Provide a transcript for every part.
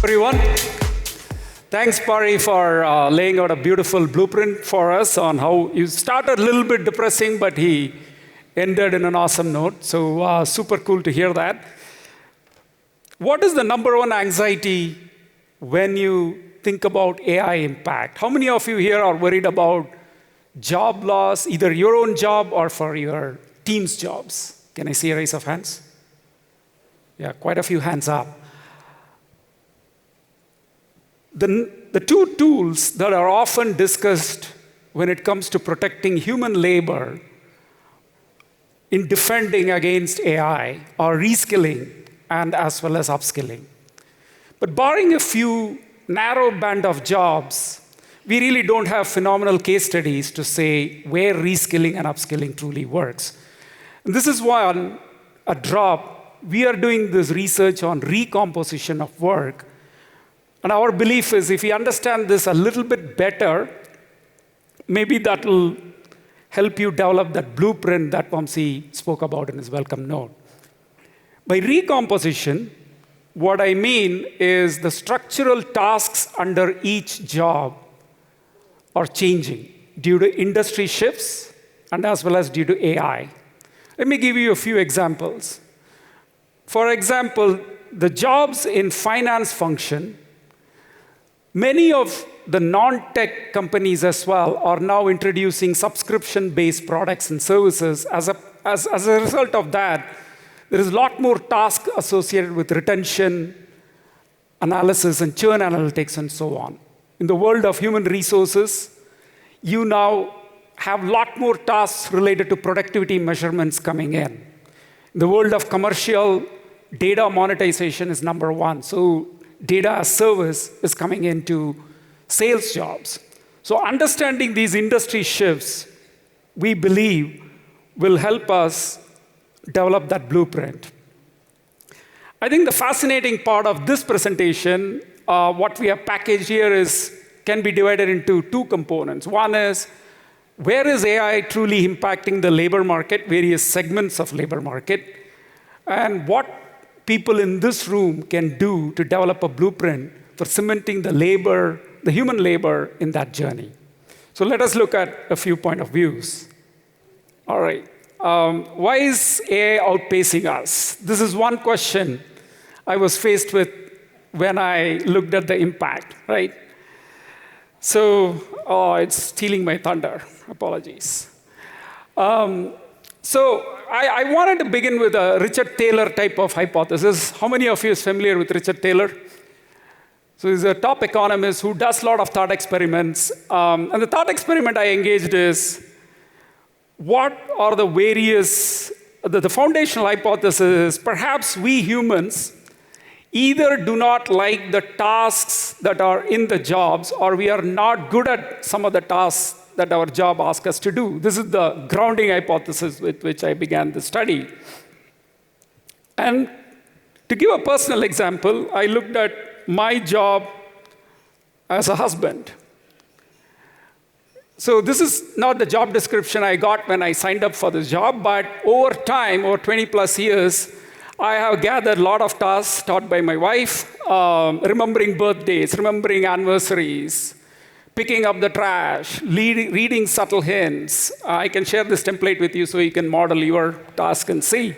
Everyone. Thanks, Pari, for laying out a beautiful blueprint for us on how you started a little bit depressing, but he ended in an awesome note. So super cool to hear that. What is the number one anxiety when you think about AI impact? How many of you here are worried about job loss, either your own job or for your team's jobs? Can I see a raise of hands? Yeah, quite a few hands up. The two tools that are often discussed when it comes to protecting human labor in defending against AI are reskilling and as well as upskilling. But barring a few narrow band of jobs, we really don't have phenomenal case studies to say where reskilling and upskilling truly works. And this is why at Draup, we are doing this research on recomposition of work. And our belief is if we understand this a little bit better, maybe that will help you develop that blueprint that Vamsi spoke about in his welcome note. By recomposition, what I mean is the structural tasks under each job are changing due to industry shifts and as well as due to AI. Let me give you a few examples. For example, the jobs in finance function, many of the non-tech companies as well are now introducing subscription-based products and services. As a result of that, there is a lot more task associated with retention, analysis, and churn analytics, and so on. In the world of human resources, you now have a lot more tasks related to productivity measurements coming in. In the world of commercial, data monetization is number one. So data as service is coming into sales jobs. So understanding these industry shifts, we believe, will help us develop that blueprint. I think the fascinating part of this presentation, what we have packaged here can be divided into two components. One is, where is AI truly impacting the labor market, various segments of labor market, and what people in this room can do to develop a blueprint for cementing the human labor in that journey. So let us look at a few point of views. All right. Why is AI outpacing us? This is one question I was faced with when I looked at the impact, right? So, it's stealing my thunder. Apologies. So I wanted to begin with a Richard Taylor type of hypothesis. How many of you is familiar with Richard Taylor? So he's a top economist who does a lot of thought experiments. And the thought experiment I engaged is, what are the the foundational hypothesis is perhaps we humans either do not like the tasks that are in the jobs, or we are not good at some of the tasks that our job asks us to do. This is the grounding hypothesis with which I began the study. And to give a personal example, I looked at my job as a husband. So this is not the job description I got when I signed up for this job, but over time, over 20 plus years, I have gathered a lot of tasks taught by my wife, remembering birthdays, remembering anniversaries, picking up the trash, reading subtle hints. I can share this template with you so you can model your task and see.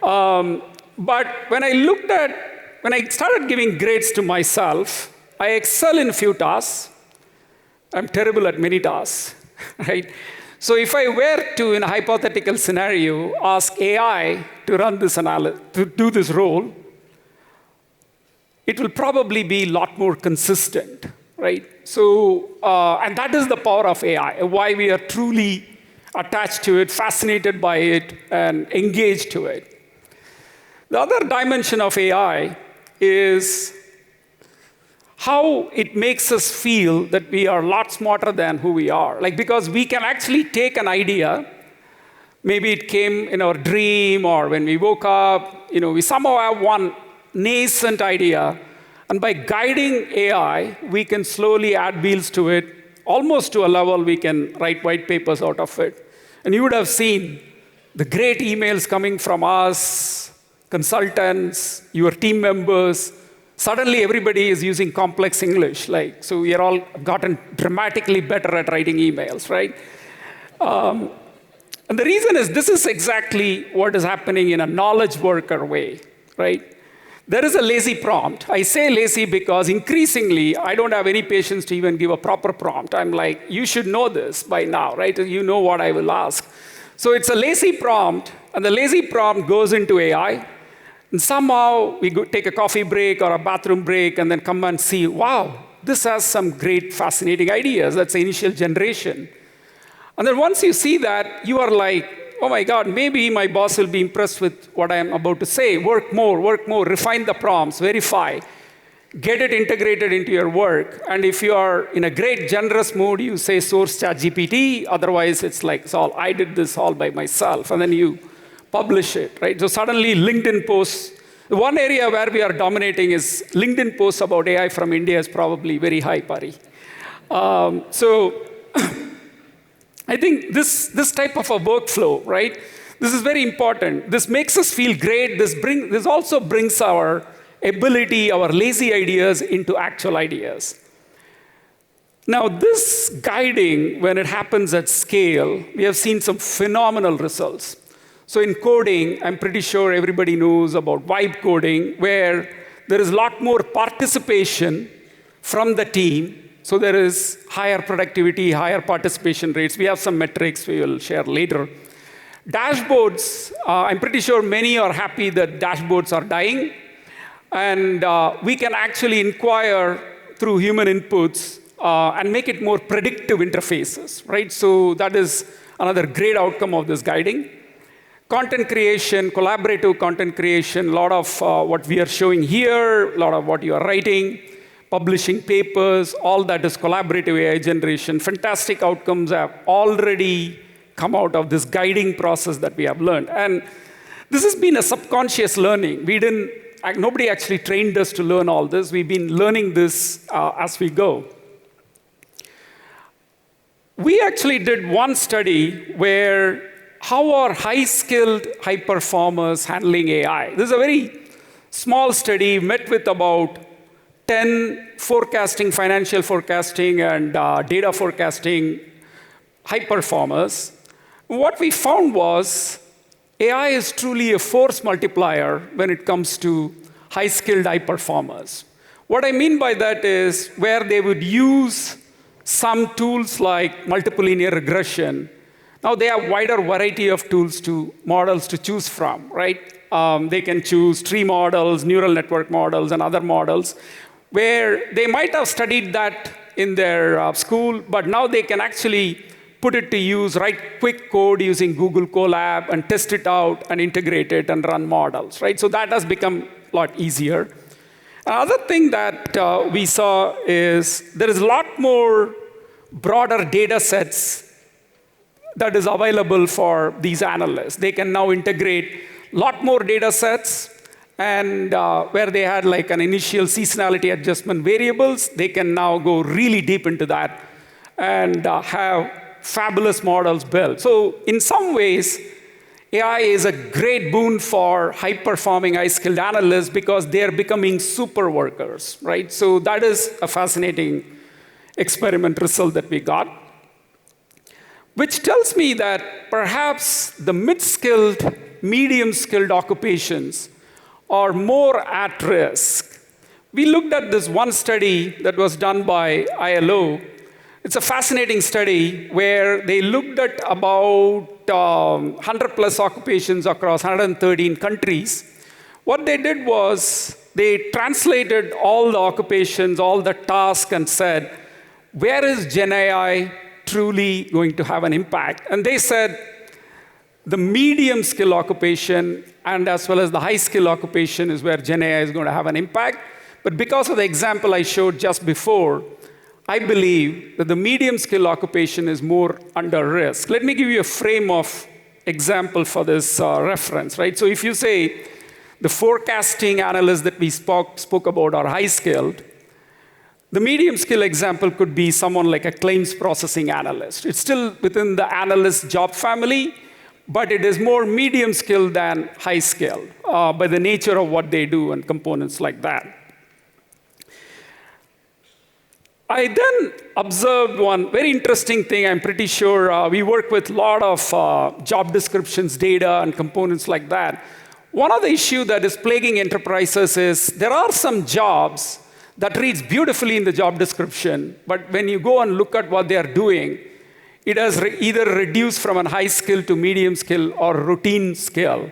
But when I started giving grades to myself, I excel in a few tasks. I'm terrible at many tasks, right? So if I were to, in a hypothetical scenario, ask AI to run this to do this role, it will probably be a lot more consistent, right? So, and that is the power of AI, why we are truly attached to it, fascinated by it, and engaged to it. The other dimension of AI is how it makes us feel that we are a lot smarter than who we are. Like, because we can actually take an idea, maybe it came in our dream or when we woke up, we somehow have one nascent idea, and by guiding AI, we can slowly add wheels to it, almost to a level we can write white papers out of it. And you would have seen the great emails coming from us, consultants, your team members, Suddenly, everybody is using complex English. So we are all gotten dramatically better at writing emails, right? And the reason is this is exactly what is happening in a knowledge worker way, right? There is a lazy prompt. I say lazy because increasingly, I don't have any patience to even give a proper prompt. I'm like, you should know this by now, right? You know what I will ask. So it's a lazy prompt, and the lazy prompt goes into AI. And somehow, we go take a coffee break or a bathroom break and then come and see, wow, this has some great, fascinating ideas. That's the initial generation. And then once you see that, you are like, oh my God, maybe my boss will be impressed with what I am about to say. Work more, refine the prompts, verify, get it integrated into your work. And if you are in a great, generous mood, you say source ChatGPT. Otherwise, it's like, I did this all by myself. And then you publish it, right? So suddenly, LinkedIn posts. The one area where we are dominating is LinkedIn posts about AI from India is probably very high, Pari. So I think this type of a workflow, right? This is very important. This makes us feel great. This also brings our ability, our lazy ideas into actual ideas. Now, this guiding, when it happens at scale, we have seen some phenomenal results. So in coding, I'm pretty sure everybody knows about vibe coding, where there is a lot more participation from the team. So there is higher productivity, higher participation rates. We have some metrics we will share later. Dashboards, I'm pretty sure many are happy that dashboards are dying. And we can actually inquire through human inputs and make it more predictive interfaces, right? So that is another great outcome of this guiding. Content creation, collaborative content creation, a lot of what we are showing here, a lot of what you are writing, publishing papers, all that is collaborative AI generation. Fantastic outcomes have already come out of this guiding process that we have learned. And this has been a subconscious learning. Nobody actually trained us to learn all this. We've been learning this as we go. We actually did one study where how are high-skilled, high performers handling AI? This is a very small study, met with about 10 financial forecasting, and data forecasting high performers. What we found was AI is truly a force multiplier when it comes to high-skilled, high performers. What I mean by that is where they would use some tools like multiple linear regression. Now they have wider variety of models to choose from, right? They can choose tree models, neural network models, and other models, where they might have studied that in their school, but now they can actually put it to use, write quick code using Google Colab, and test it out, and integrate it, and run models, right? So that has become a lot easier. Another thing that we saw is there is a lot more broader data sets that is available for these analysts. They can now integrate a lot more data sets, and where they had like an initial seasonality adjustment variables, they can now go really deep into that and have fabulous models built. So in some ways, AI is a great boon for high-performing, high-skilled analysts because they're becoming super workers, right? So that is a fascinating experiment result that we got, which tells me that perhaps the mid-skilled, medium-skilled occupations are more at risk. We looked at this one study that was done by ILO. It's a fascinating study where they looked at about 100+ occupations across 113 countries. What they did was they translated all the occupations, all the tasks, and said, where is Gen AI truly going to have an impact? And they said the medium skill occupation and as well as the high skill occupation is where Gen AI is going to have an impact. But because of the example I showed just before, I believe that the medium skill occupation is more under risk. Let me give you a frame of example for this reference, right? So if you say the forecasting analysts that we spoke about are high skilled, the medium skill example could be someone like a claims processing analyst. It's still within the analyst job family, but it is more medium skilled than high skilled by the nature of what they do and components like that. I then observed one very interesting thing. I'm pretty sure we work with a lot of job descriptions, data, and components like that. One of the issues that is plaguing enterprises is there are some jobs that reads beautifully in the job description, but when you go and look at what they are doing, it has either reduced from a high skill to medium skill or routine skill.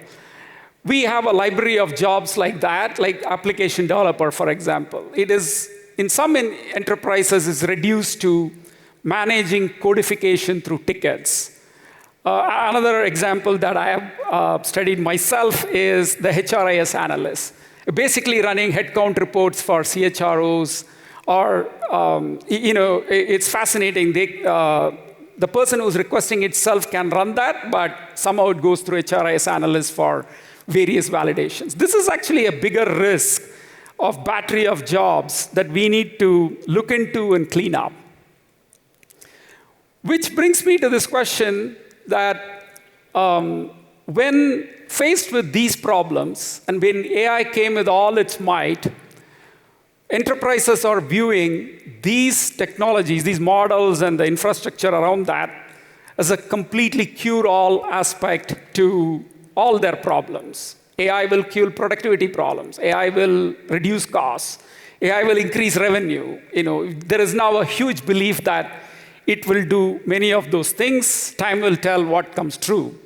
We have a library of jobs like that, like application developer, for example. It is, in some enterprises, is reduced to managing codification through tickets. Another example that I have studied myself is the HRIS analyst. Basically running headcount reports for CHROs, or, it's fascinating. The person who's requesting itself can run that, but somehow it goes through HRIS analysts for various validations. This is actually a bigger risk of battery of jobs that we need to look into and clean up. Which brings me to this question that when faced with these problems, and when AI came with all its might, enterprises are viewing these technologies, these models and the infrastructure around that as a completely cure-all aspect to all their problems. AI will cure productivity problems. AI will reduce costs. AI will increase revenue. There is now a huge belief that it will do many of those things. Time will tell what comes true.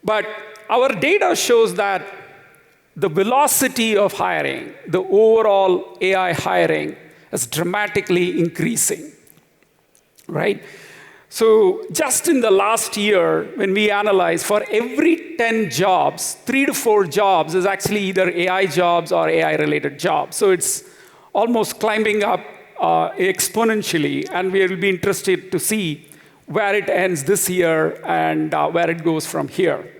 But our data shows that the velocity of hiring, the overall AI hiring, is dramatically increasing, right? So just in the last year, when we analyze, for every 10 jobs, 3 to 4 jobs is actually either AI jobs or AI-related jobs. So it's almost climbing up exponentially, and we will be interested to see where it ends this year and where it goes from here.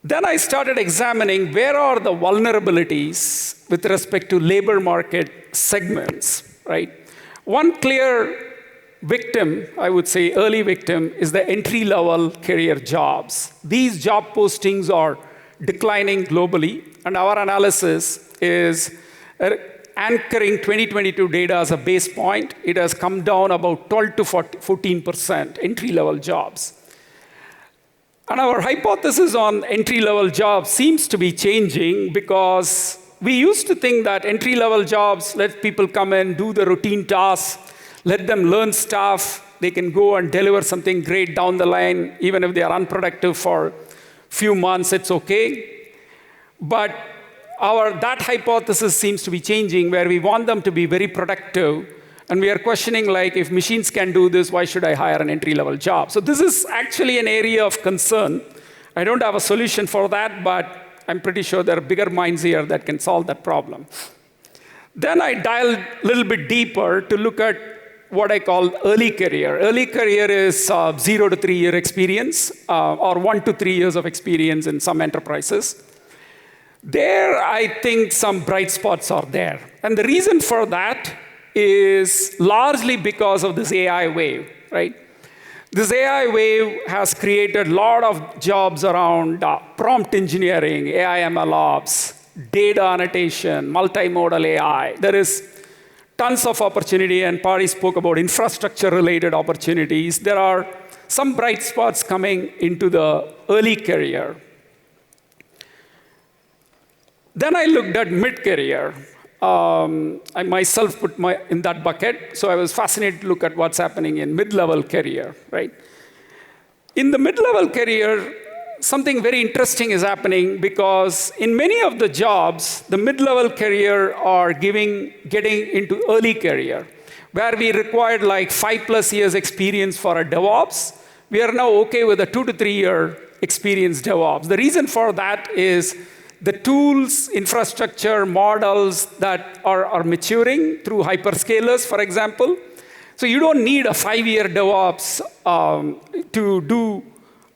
Then I started examining where are the vulnerabilities with respect to labor market segments, right? One clear victim, I would say early victim, is the entry-level career jobs. These job postings are declining globally, and our analysis is anchoring 2022 data as a base point. It has come down about 12 to 14% entry-level jobs. And our hypothesis on entry-level jobs seems to be changing, because we used to think that entry-level jobs let people come in, do the routine tasks, let them learn stuff. They can go and deliver something great down the line. Even if they are unproductive for a few months, it's okay. But that hypothesis seems to be changing, where we want them to be very productive. And we are questioning, like, if machines can do this, why should I hire an entry-level job? So this is actually an area of concern. I don't have a solution for that, but I'm pretty sure there are bigger minds here that can solve that problem. Then I dialed a little bit deeper to look at what I call early career. Early career is 0 to 3 year experience, or 1 to 3 years of experience in some enterprises. There, I think some bright spots are there. And the reason for that is largely because of this AI wave, right? This AI wave has created a lot of jobs around prompt engineering, AI ML ops, data annotation, multimodal AI. There is tons of opportunity, and Pari spoke about infrastructure-related opportunities. There are some bright spots coming into the early career. Then I looked at mid-career. I myself put in that bucket, so I was fascinated to look at what's happening in mid-level career, right? In the mid-level career, something very interesting is happening, because in many of the jobs, the mid-level career are getting into early career, where we required like 5+ years experience for a DevOps. We are now okay with a 2 to 3 year experience DevOps. The reason for that is the tools, infrastructure, models that are maturing through hyperscalers, for example. So you don't need a 5-year DevOps to do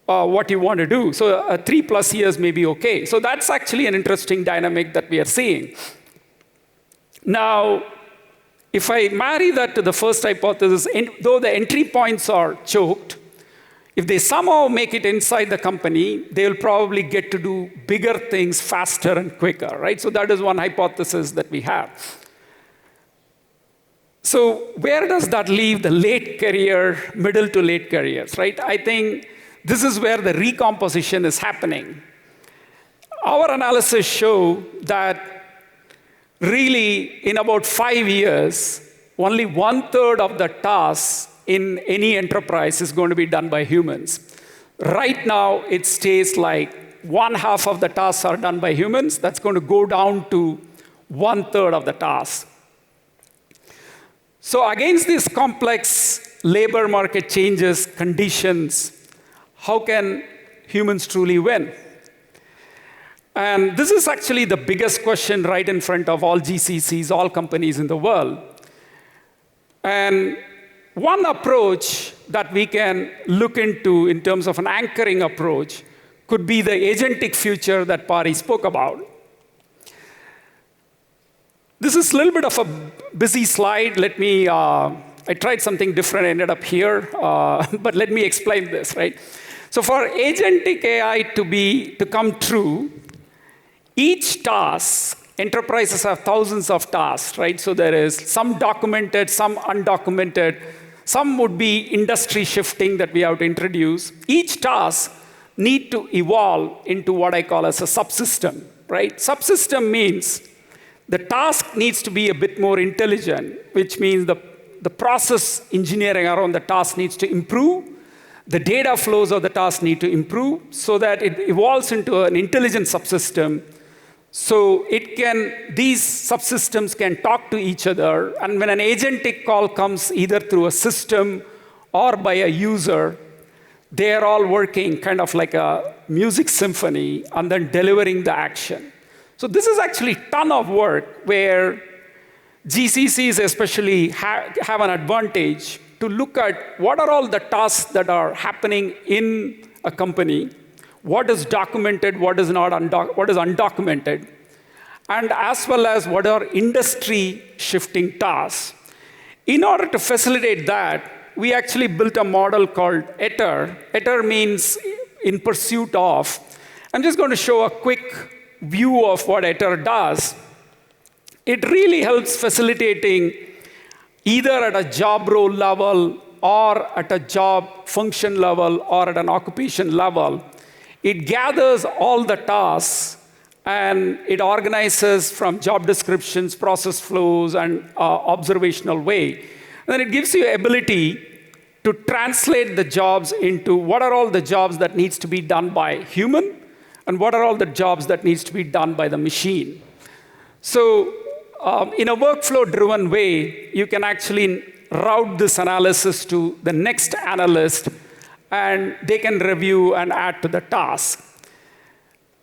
what you want to do. So 3+ years may be okay. So that's actually an interesting dynamic that we are seeing. Now, if I marry that to the first hypothesis, though the entry points are choked, if they somehow make it inside the company, they'll probably get to do bigger things faster and quicker, right? So that is one hypothesis that we have. So where does that leave the late career, middle to late careers, right? I think this is where the recomposition is happening. Our analysis show that really in about 5 years, only 1/3 of the tasks in any enterprise is going to be done by humans. Right now, it stays like 1/2 of the tasks are done by humans. That's going to go down to 1/3 of the tasks. So against these complex labor market changes, conditions, how can humans truly win? And this is actually the biggest question right in front of all GCCs, all companies in the world. And one approach that we can look into in terms of an anchoring approach could be the agentic future that Pari spoke about. This is a little bit of a busy slide. I tried something different, ended up here, but let me explain this, right? So for agentic AI to come true, each task, enterprises have thousands of tasks, right? So there is some documented, some undocumented, some would be industry shifting that we have to introduce. Each task need to evolve into what I call as a subsystem, right? Subsystem means the task needs to be a bit more intelligent, which means the process engineering around the task needs to improve. The data flows of the task need to improve so that it evolves into an intelligent subsystem. So these subsystems can talk to each other. And when an agentic call comes either through a system or by a user, they are all working kind of like a music symphony and then delivering the action. So this is actually a ton of work where GCCs especially have an advantage to look at what are all the tasks that are happening in a company, what is documented, what is undocumented, and as well as what are industry shifting tasks. In order to facilitate that, we actually built a model called ETER. ETER means in pursuit of. I'm just going to show a quick view of what ETER does. It really helps facilitating either at a job role level or at a job function level or at an occupation level. It gathers all the tasks and it organizes from job descriptions, process flows, and observational way. And then it gives you ability to translate the jobs into what are all the jobs that needs to be done by human and what are all the jobs that needs to be done by the machine. So in a workflow-driven way, you can actually route this analysis to the next analyst, and they can review and add to the task.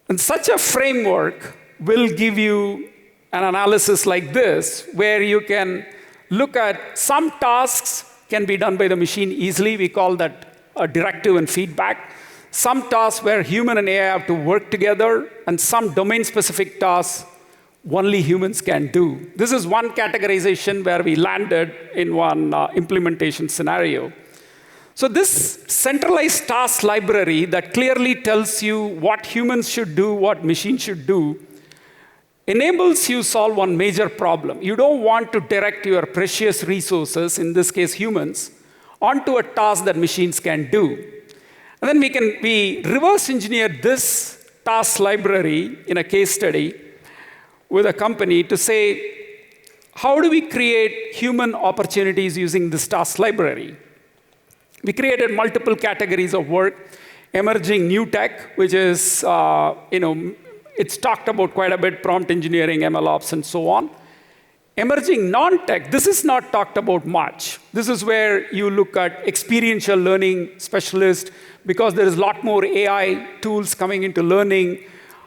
And such a framework will give you an analysis like this, where you can look at some tasks can be done by the machine easily. We call that a directive and feedback. Some tasks where human and AI have to work together, and some domain-specific tasks only humans can do. This is one categorization where we landed in one implementation scenario. So this centralized task library that clearly tells you what humans should do, what machines should do, enables you solve one major problem. You don't want to direct your precious resources, in this case humans, onto a task that machines can do. And then we reverse engineer this task library in a case study with a company to say, how do we create human opportunities using this task library? We created multiple categories of work, emerging new tech, which is, it's talked about quite a bit, prompt engineering, MLOps, and so on. Emerging non-tech, this is not talked about much. This is where you look at experiential learning specialists, because there is a lot more AI tools coming into learning.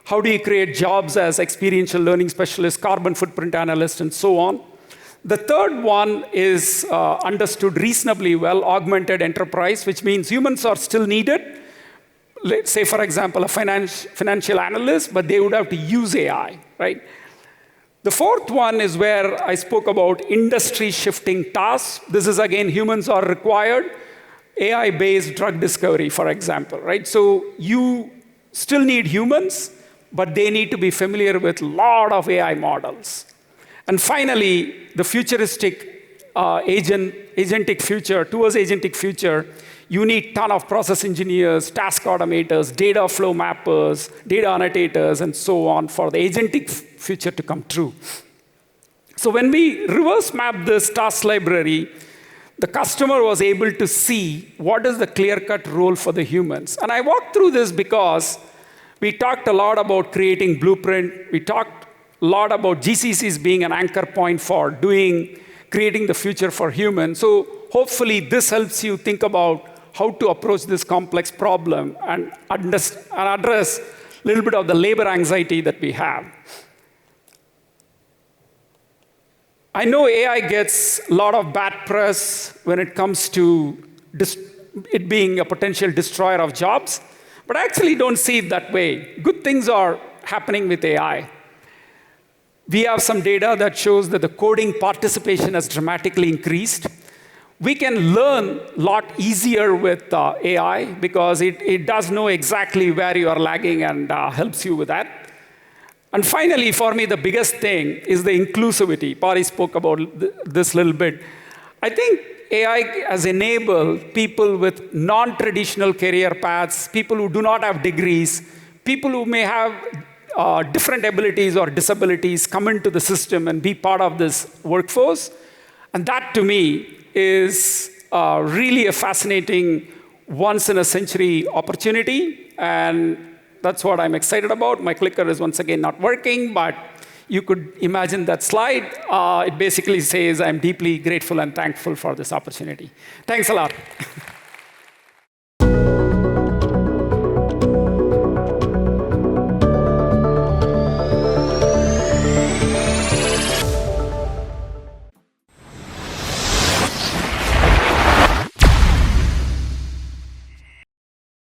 How do you create jobs as experiential learning specialists, carbon footprint analyst, and so on? The third one is understood reasonably well, augmented enterprise, which means humans are still needed. Let's say, for example, a financial analyst, but they would have to use AI, right? The fourth one is where I spoke about industry shifting tasks. This is, again, humans are required. AI-based drug discovery, for example, right? So you still need humans, but they need to be familiar with a lot of AI models. And finally, the futuristic agentic future, towards agentic future, you need ton of process engineers, task automators, data flow mappers, data annotators, and so on for the agentic future to come true. So when we reverse map this task library, the customer was able to see what is the clear-cut role for the humans. And I walked through this because we talked a lot about creating blueprint. We talked a lot about GCCs being an anchor point for creating the future for humans. So hopefully this helps you think about how to approach this complex problem and address a little bit of the labor anxiety that we have. I know AI gets a lot of bad press when it comes to it being a potential destroyer of jobs, but I actually don't see it that way. Good things are happening with AI. We have some data that shows that the coding participation has dramatically increased. We can learn a lot easier with AI because it does know exactly where you are lagging and helps you with that. And finally, for me, the biggest thing is the inclusivity. Pari spoke about this a little bit. I think AI has enabled people with non-traditional career paths, people who do not have degrees, people who may have different abilities or disabilities come into the system and be part of this workforce. And that, to me, is really a fascinating once-in-a-century opportunity. And that's what I'm excited about. My clicker is once again not working, but you could imagine that slide. It basically says, I'm deeply grateful and thankful for this opportunity. Thanks a lot.